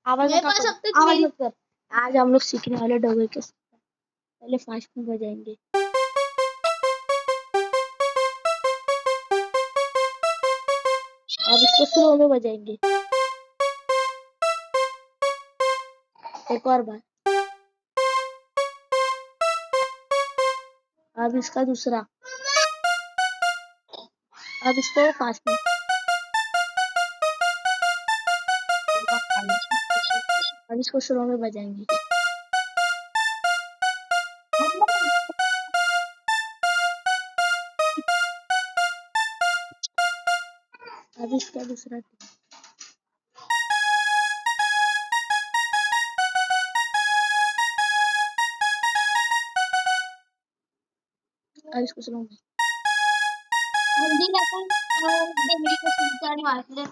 आवाज मेरे मत पास कर, अब तक आवाज मेरी मत कर। आज हम लोग सीखने वाले डोगे के साथ। पहले फास्ट में बजाएंगे। अब इसको स्लो में बजाएंगे। एक और बार। अब इसका दूसरा। अब इसको फास्ट में। अब इसको स्लो में बजाएंगे। अब इसका दूसरा। अब इसको स्लो में। हिंदी लेसन डेली को सुनने वाले